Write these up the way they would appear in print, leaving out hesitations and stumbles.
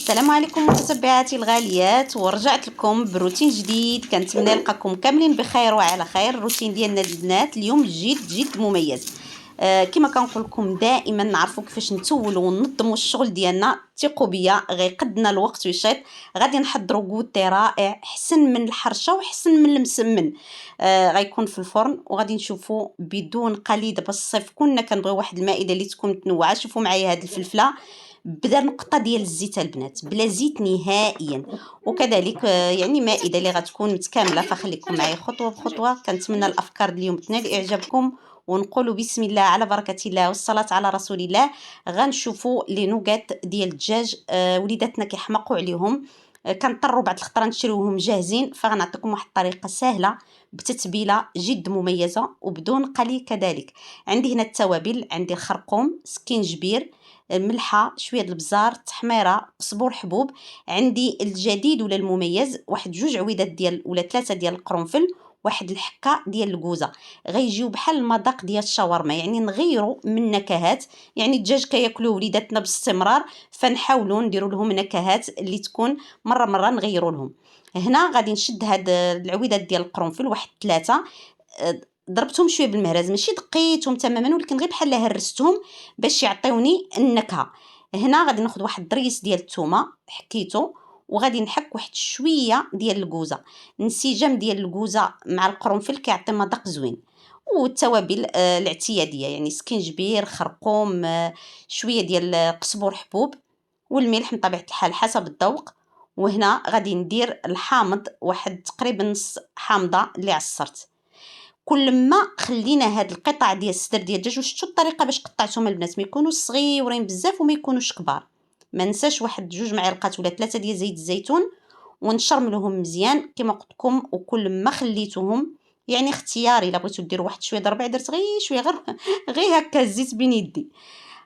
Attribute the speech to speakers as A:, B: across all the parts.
A: السلام عليكم متتبعاتي الغاليات، ورجعت لكم بروتين جديد. كنتمنى نلقاكم كاملين بخير وعلى خير. الروتين ديالنا البنات اليوم جد مميز. كما كنقول لكم دائما نعرفوا كيفاش نتولوا وننظموا الشغل ديالنا. ثقوا بيا غيقدنا الوقت ويشيط. غادي نحضروا كوتي رائع، حسن من الحرشه وحسن من المسمن. غيكون في الفرن وغادي نشوفوا بدون قليد. بالصيف كنا كنبغيو واحد المائده اللي تكون متنوعه. شوفوا معايا هذه الفلفله بدا نقطه ديال الزيت البنات، بلا زيت نهائيا. وكذلك يعني مائده اللي غتكون متكامله. فخليكم معايا خطوه بخطوه. كنتمنى الافكار اليوم تنال اعجابكم، ونقولوا بسم الله على بركه الله والصلاه على رسول الله. غنشوفوا لي نوغات ديال الدجاج. وليداتنا كيحمقوا عليهم. كنضطروا بعض الخطره نشريوهم جاهزين. فغنعطيكم واحد الطريقه سهله بتتبيله جد مميزه وبدون قلي. كذلك عندي هنا التوابل، عندي الخرقوم، سكينجبير، ملحه، شويه البزار، تحميره، صبور حبوب. عندي الجديد ولا المميز واحد 2 عويدات ديال ولا 3 ديال القرنفل، واحد الحكه ديال الكوزه. غيجيو بحال المذاق ديال الشاورما، يعني نغيروا من النكهات. يعني الدجاج كياكلوه وليداتنا باستمرار، فنحاولوا نديروا لهم نكهات اللي تكون مره نغيروا لهم. هنا غادي نشد هاد العويدات ديال القرنفل واحد 3. ضربتهم شويه بالمهراز، ماشي دقيتهم تماما ولكن غير بحال هرستهم باش يعطيوني النكهه. هنا غادي ناخذ واحد الضريس ديال الثومه حكيته، وغادي نحك واحد شويه ديال الكوزه. انسجام ديال الكوزه مع القرنفل كيعطي مذاق زوين. والتوابل الاعتياديه، يعني سكينجبير، خرقوم، شويه ديال قزبور حبوب، والملح من طبيعه الحال حسب الذوق. وهنا غادي ندير الحامض، واحد تقريبا نص حامضه اللي عصرت. كل ما خلينا هاد القطع ديال الصدر ديال الدجاج، وشفتوا الطريقه باش قطعتهم البنات، ما يكونوش صغيورين بزاف وما يكونوش كبار. ما ننساش واحد 2 معالق ولا 3 ديال زيت الزيتون، ونشرملهم مزيان كما قلت لكم. وكل ما خليتوهم يعني اختياري، الا بغيتو ديروا واحد شويه ربع درت غير شويه، غير هكا الزيت بين يدي.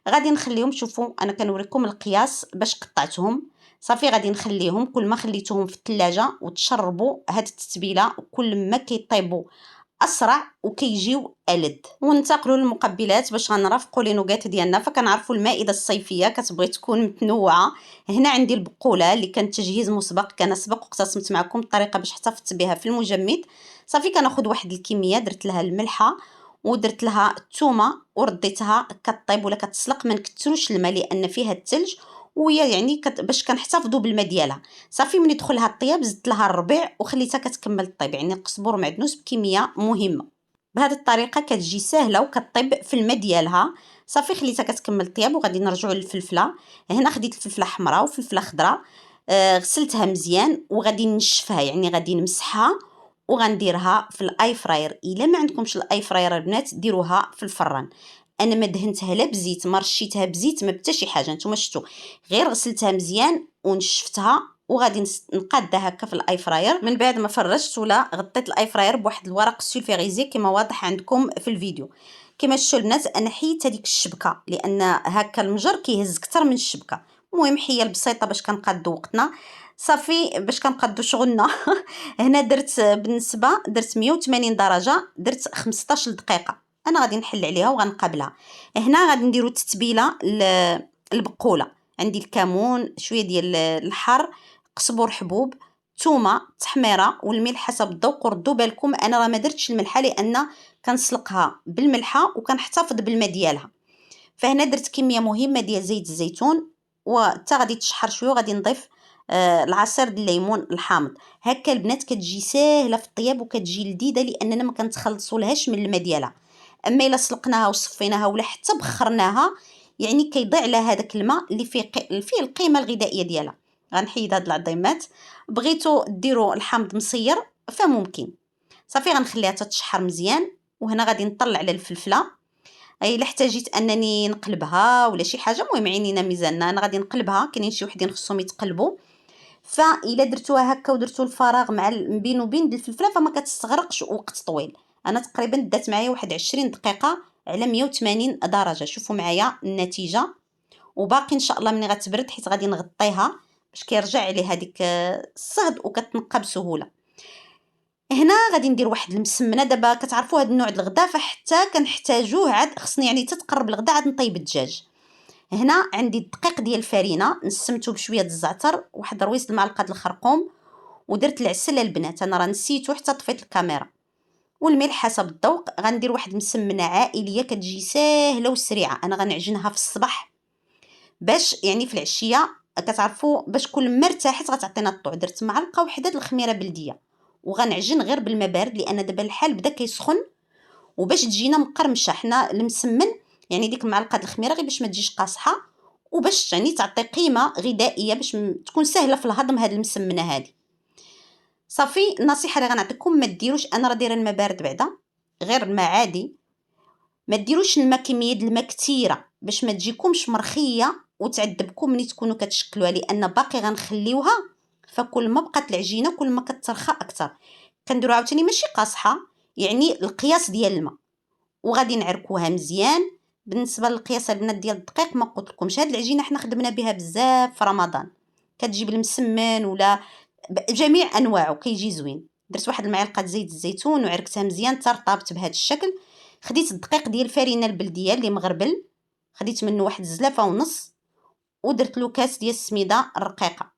A: غادي نخليهم، شوفوا انا كنوريكم القياس باش قطعتهم. صافي غادي نخليهم. كل ما خليتوهم في الثلاجه وتشربوا هاد التتبيله، كل ما كيطيبوا اسرع وكيجيو ألذ. وننتقلوا للمقبلات باش غنرافقوا لي نوغات ديالنا. فكنعرفوا المائده الصيفيه كتبغي تكون متنوعه. هنا عندي البقوله اللي كان تجهيز مسبق، كان سبق وقسمت معكم الطريقه باش احتفظت بها في المجمد. صافي كناخذ واحد الكميه، درت لها الملحه ودرت لها الثومه ورديتها كطيب ولا كتسلق. ما نكثروش الماء لان فيها الثلج، وهي يعني باش كنحتفظوا بالماء ديالها. صافي من يدخل لها الطياب زدت لها الربيع وخليتها كتكمل الطيب، يعني قزبور معدنوس بكميه مهمه. بهذه الطريقه كتجي سهله وكطيب في الماء ديالها. صافي خليتها كتكمل الطياب. وغادي نرجعوا للفلفله. هنا خديت الفلفله حمراء وفلفله خضراء. غسلتها مزيان وغادي نشفها، يعني غادي نمسحها وغنديرها في الاي فراير. الا ما عندكمش الاي فراير البنات ديروها في الفران. انا ما دهنتها لا بزيت ما رشيتها بزيت ما حتى شي حاجه. نتوما شفتوا غير غسلتها مزيان ونشفتها، وغادي نقادها هكا في الاي فراير. من بعد ما فرشت ولا غطيت الاي فراير بواحد الورق السولفيغيزي كما واضح عندكم في الفيديو. كما شفتوا البنات انا حيدت هذيك الشبكه لان هكا المجر كيهز اكثر من الشبكه. المهم حيل بسيطه باش كنقادو وقتنا. صافي باش كنقادو شغلنا. هنا درت بالنسبه درت 180 درجه، درت 15 دقيقه. انا غادي نحل عليها وغنقابلها. هنا غادي نديرو التتبيله البقوله. عندي الكمون، شويه ديال الحر، قزبور حبوب، ثومه، تحميره، والملح حسب الذوق. وردوا بالكم انا راه ما درتش الملحه لان كنسلقها بالملحه وكنحتفظ بالماء ديالها. فهنا درت كميه مهمه ديال زيت الزيتون، وحتى غادي تشحر شويه. وغادي نضيف العصير ديال الليمون الحامض. هكا البنات كتجي ساهله في الطياب وكتجي لذيذه لاننا ما كنتخلصولهاش من الماء ديالها. اما الا سلقناها وصفيناها ولا حتى بخرناها، يعني كيضيع لها هذاك الماء اللي فيه القيمه الغذائيه ديالها. غنحيد هاد العظيمات. بغيتو ديروا الحامض مصير فممكن. صافي غنخليها تتشحر مزيان. وهنا غادي نطلع على الفلفله. اي الا احتاجيت انني نقلبها ولا شي حاجه، المهم عينينا ميزاننا، انا غادي نقلبها. كاينين شي وحدين خصهم يتقلبوا. فاذا درتوها هكا ودرتو الفراغ مع بين وبين الفلفله فما كتستغرقش وقت طويل. انا تقريبا دات معايا واحد 20 دقيقه على 180 درجه. شوفوا معايا النتيجه. وباقي ان شاء الله ملي غتبرد حيت غادي نغطيها باش كيرجع عليه هذيك الصهد وكتنقى بسهوله. هنا غادي ندير واحد المسمنه. دابا كتعرفوا هذا النوع د الغدا فحتى كنحتاجوه عاد خصني يعني تتقرب الغدا عاد نطيب الدجاج. هنا عندي الدقيق ديال الفرينه نسمته بشويه الزعتر، واحد رويس المعلقه د الخرقوم، ودرت العسل البنات، انا راه نسيتو حتى طفيت الكاميرا، والملح حسب الذوق. غندير واحد مسمنه عائليه كتجي ساهله وسريعه. انا غنعجنها في الصباح باش يعني في العشيه كتعرفوا باش كل ما ارتاحت غتعطينا الطوع. درت معلقه وحده د الخميره بلديه، وغنعجن غير بالماء بارد لان دابا الحال بدا كيسخن، وباش تجينا مقرمشه. حنا المسمن يعني ديك المعلقه د الخميره غير باش ما تجيش قاصحه، وباش يعني تعطي قيمه غذائيه باش تكون سهله في الهضم هاد المسمنه هادي. صافي النصيحه اللي غنعطيكم ما ديروش، انا راه دايره الماء بارد بعدا غير الماء عادي، ما ديروش الماء كميه د الماء كثيره باش ما تجيكمش مرخيه وتعذبكم ملي تكونوا كتشكلوها، لان باقي غنخليوها، فكل ما بقات العجينه كل ما كترخى اكثر. كنديروا عاوتاني ماشي قاصحه، يعني القياس ديال الماء، وغادي نعركوها مزيان. بالنسبه للقياس البنات ديال الدقيق ما قلت لكمش، هاد العجينه حنا خدمنا بها بزاف في رمضان، كتجيب المسمن ولا جميع انواعه كيجي زوين. درت واحد المعلقه زيت الزيتون وعركتها مزيان ترطابت بهذا الشكل. خديت الدقيق ديال الفرينه البلديه اللي مغربل، خديت منه واحد الزلافه ونص، ودرت له كاس ديال السميده الرقيقه.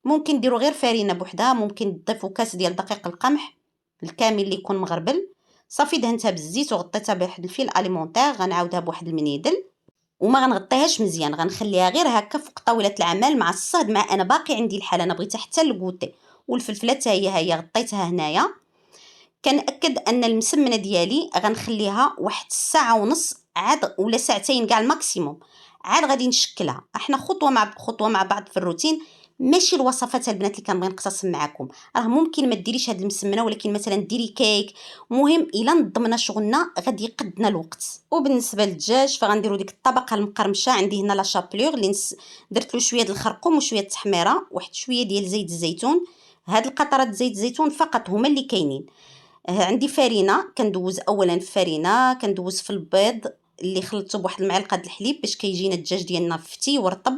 A: ممكن ديروا غير فرينه بوحدها، ممكن تضيفوا كاس ديال دقيق القمح الكامل اللي يكون مغربل. صافي دهنتها بالزيت وغطيتها بواحد الفيل اليمونتير، غنعاودها بواحد المنيدل وما غنغطيهاش مزيان، غنخليها غير هكا فوق طاوله العمل مع الصهد. مع انا باقي عندي الحال، انا بغيتها حتى الكوتي، والفلفله حتى هي غطيتها هنايا. كنأكد ان المسمنه ديالي غنخليها واحد الساعه ونص عاد ولا ساعتين كاع الماكسيموم، عاد غادي نشكلها. احنا خطوه مع بعض في الروتين، ماشي الوصفات البنات اللي كنبغي نقتصم معكم. راه ممكن ما ديريش هاد المسمنه، ولكن مثلا ديري كيك، مهم الا نظمنا شغلنا غادي يقدنا الوقت. وبالنسبه للدجاج فغنديروا ديك الطبقه المقرمشه. عندي هنا لا شابلور اللي درت له شويه د الخرقوم وشويه التحميره، واحد شويه ديال زيت الزيتون. هاد القطرات زيت الزيتون فقط هما اللي كاينين. عندي فرينه، كندوز اولا في فرينه، كندوز في البيض اللي خلطته بواحد المعلقه د الحليب باش كيجينا الدجاج ديالنا فتي ورطب،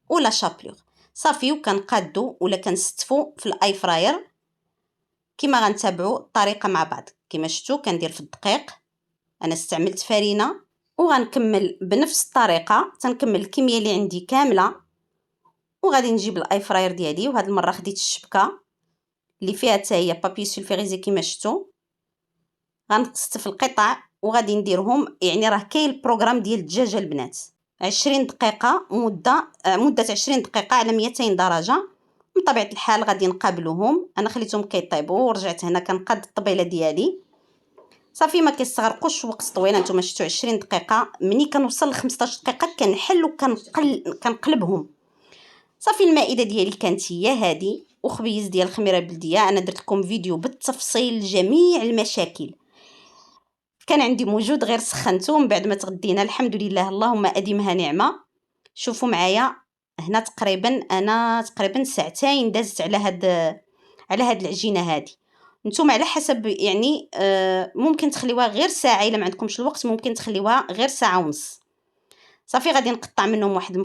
A: ولا شابلور. صافي وكنقادو ولا كنستفو في الاي فراير. كما غنتابعوا الطريقه مع بعض، كما شفتوا كندير في الدقيق، انا استعملت فرينه، وغنكمل بنفس الطريقه تنكمل الكميه اللي عندي كامله. وغادي نجيب الاي فراير ديالي، وهاد المره خديت الشبكه اللي فيها حتى هي بابي سولفيريزي كما شفتوا. غنقصت في القطع وغادي نديرهم، يعني راه كاين البروغرام ديال الدجاجه البنات 20 دقيقه مده 20 دقيقه على 200 درجه. بطبيعه الحال غادي نقابلوهم، انا خليتهم كيطيبوا ورجعت هنا كنقاد الطبيله ديالي. صافي ما كيستغرقوش وقت طويل، نتوما شفتوا 20 دقيقه. ملي كنوصل ل 15 دقيقه كنحل كنقلبهم. صافي المائده ديالي كانت هي هذه، وخبيز ديال الخميره البلديه. انا درت لكم فيديو بالتفصيل جميع المشاكل، كان عندي موجود غير سخنته من بعد ما تغدينا الحمد لله، اللهم اديمها نعمه. شوفوا معايا هنا تقريبا ساعتين دازت على هاد العجينه هذه. نتوما على حسب يعني ممكن تخليوها غير ساعه، الا ما عندكمش الوقت ممكن تخليوها غير ساعه ونص. صافي غادي نقطع منهم واحد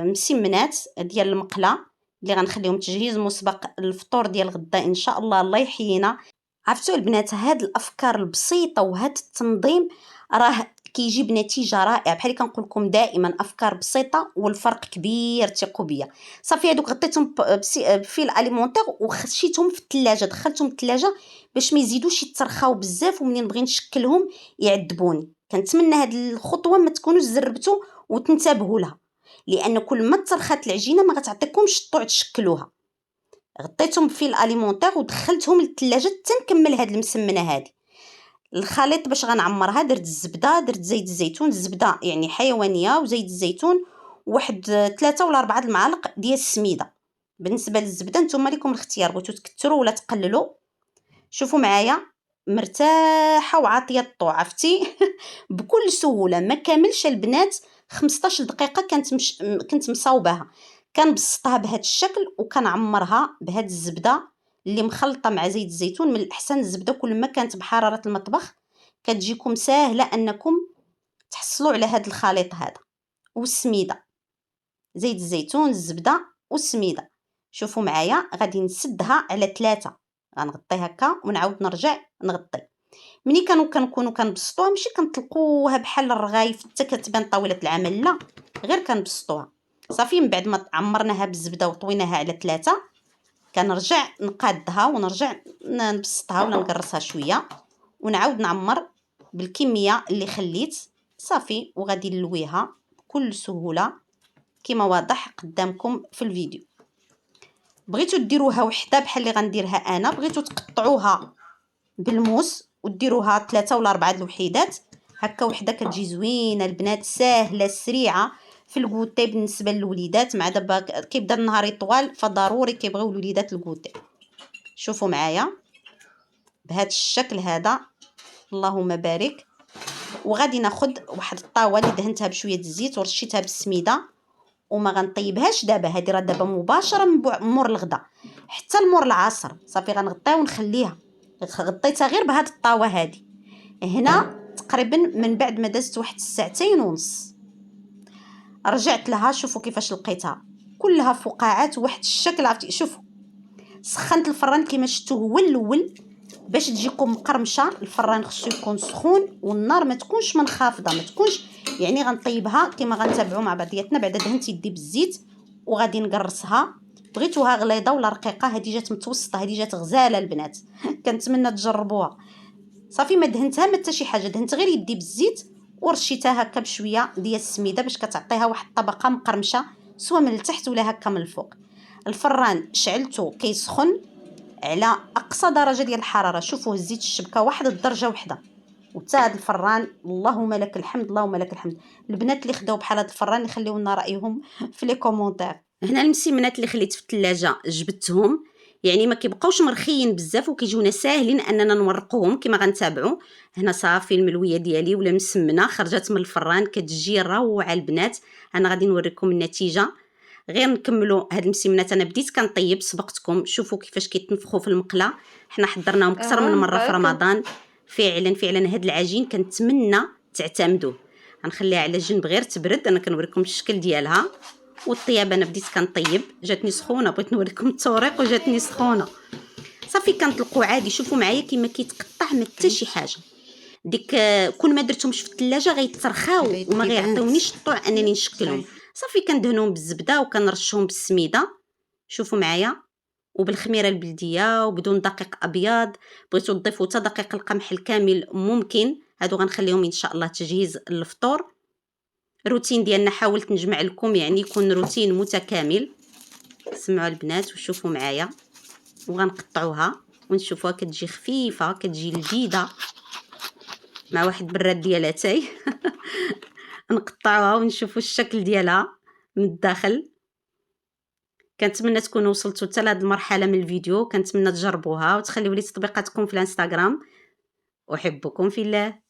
A: مسمنات ديال المقله اللي غنخليهم تجهيز مسبق الفطور ديال غدا ان شاء الله. الله يحيينا. عرفتوا البنات هاد الافكار البسيطه وهاد التنظيم راه كيجيب نتيجه رائعه. بحال اللي كنقول لكم دائما افكار بسيطه والفرق كبير، ثقوا بيا. صافي هادوك غطيتهم بفيل اليمونتير وخشيتهم في الثلاجه، دخلتهم الثلاجه باش ما يزيدوش يترخاو بزاف، ومنين نبغي نشكلهم يعذبوني. كنتمنى هاد الخطوه ما تكونوش زربتوا وتنتبهوا لها، لان كل ما ترخات العجينه ما غتعطيكمش الطوع تشكلوها. غطيتهم في الاليمونتير ودخلتهم للثلاجه حتى نكمل هاد المسمنه هذه. الخليط باش غنعمرها درت الزبده، درت زيت الزيتون، الزبده يعني حيوانيه، وزيت الزيتون، واحد 3 ولا 4 المعالق ديال السميده. بالنسبه للزبده نتوما لكم الاختيار، بغيتو تكثروا ولا تقللوا. شوفوا معايا مرتاحه وعاطيه الطوع، عرفتي بكل سهوله. ما كاملش البنات 15 دقيقه كنت مصاوباها. كنبسطها بهذا الشكل وكنعمرها بهاد الزبده اللي مخلطه مع زيت الزيتون. من الاحسن الزبده كل ما كانت بحراره المطبخ كتجيكم ساهله انكم تحصلوا على هذا الخليط هذا. والسميده، زيت الزيتون، الزبده والسميده. شوفوا معايا غادي نسدها على 3، غنغطي هكا ونعاود نرجع نغطي. ملي كنكونوا كنبسطوها ماشي كنطلقوها بحال الرغايف حتى كتبان طاوله العمل، لا، غير كنبسطوها. صافي من بعد ما عمرناها بالزبده وطويناها على 3 كنرجع نقادها ونرجع نبسطها ولا نقرصها شويه ونعاود نعمر بالكميه اللي خليت. صافي وغادي نلويها بكل سهوله كما واضح قدامكم في الفيديو. بغيتو ديروها وحده بحال اللي غنديرها انا، بغيتو تقطعوها بالموس وديروها 3 ولا 4 د الوحيدات هكا وحده كتجي زوينه البنات، ساهله سريعه في الكوتي بالنسبه للوليدات. مع دابا كيبدا النهار يطوال فضروري كيبغيو الوليدات الكوتي. شوفوا معايا بهذا الشكل هذا، اللهم بارك. وغادي ناخذ واحد الطاوه اللي دهنتها بشويه الزيت ورشيتها بالسميده وما غنطيبهاش دابا، هذه راه دابا مباشره من مور الغدا حتى لمور العصر. صافي غنغطيها ونخليها. غطيتها غير بهذه الطاوه هذه هنا تقريبا من بعد ما دازت واحد 2.5 ساعة رجعت لها. شوفوا كيفاش لقيتها كلها فقاعات واحد الشكل. عرفتي شوفوا سخنت الفران كما شفتوا هو الاول باش تجيكم مقرمشه. الفران خصو يكون سخون والنار ما تكونش منخفضه، ما تكونش يعني غنطيبها كما غنتابعوا مع بعضياتنا. بعدا دهنت يدي بالزيت وغادي نقرصها. بغيتوها غليظه ولا رقيقه، هذه جات متوسطه، هذه جات غزاله البنات. كنتمنى تجربوها. صافي ما دهنتها ما حتى شي حاجه، دهنت غير يدي بالزيت ورشيتها هكا بشويه ديال السميده باش كتعطيها واحد الطبقه مقرمشه سواء من التحت ولا هكا من الفوق. الفران شعلته كيسخن على اقصى درجه ديال الحراره. شوفوا هزيت الشبكه واحد الدرجه وحده وتا هذا الفران اللهم لك الحمد اللهم لك الحمد. البنات اللي خداو بحال هذا الفران يخليو لنا رايهم في لي كومونتير. هنا المسمنات اللي خليت في الثلاجه جبدتهم، يعني ما كيبقاوش مرخيين بزاف وكيجيونا ساهلين اننا نورقوهم كما غنتابعوا. هنا صافي الملويه ديالي ولا مسمنه خرجت من الفران كتجي روعه البنات. انا غادي نوريكم النتيجه. غير نكملوا هاد المسمنات. انا بديت كنطيب سبقتكم، شوفوا كيفاش كيتنفخوا في المقله. حنا حضرناهم اكثر من مره في رمضان. فعلا هاد العجين كنتمنى تعتمدوه. غنخليها على جنب غير تبرد. انا كنوريكم الشكل ديالها والطياب. انا بديت كنطيب جاتني سخونه، بغيت نوريكم التوريق وجاتني سخونه. صافي كنطلقوا عادي. شوفوا معايا كيما كيتقطع ما حتى شي حاجه. ديك كون ما درتهمش في الثلاجه غيترخاو وما غيعطيونيش الطوع انني نشكلهم. صافي كندهنهم بالزبده وكنرشهم بالسميده. شوفوا معايا وبالخميره البلديه وبدون دقيق ابيض. بغيتو تضيفوا حتى دقيق القمح الكامل ممكن، هادو غنخليهم ان شاء الله تجهيز الفطور. روتين ديالنا حاولت نجمع لكم يعني يكون روتين متكامل. سمعوا البنات وشوفوا معايا وغنقطعوها ونشوفوها كتجي خفيفه كتجي لذيذه مع واحد براد ديال اتاي. نقطعوها ونشوفوا الشكل ديالها من الداخل. كنتمنى تكونوا وصلتوا حتى لهاد المرحله من الفيديو. كنتمنى تجربوها وتخليوا لي تطبيقاتكم في الانستغرام. احبكم في الله.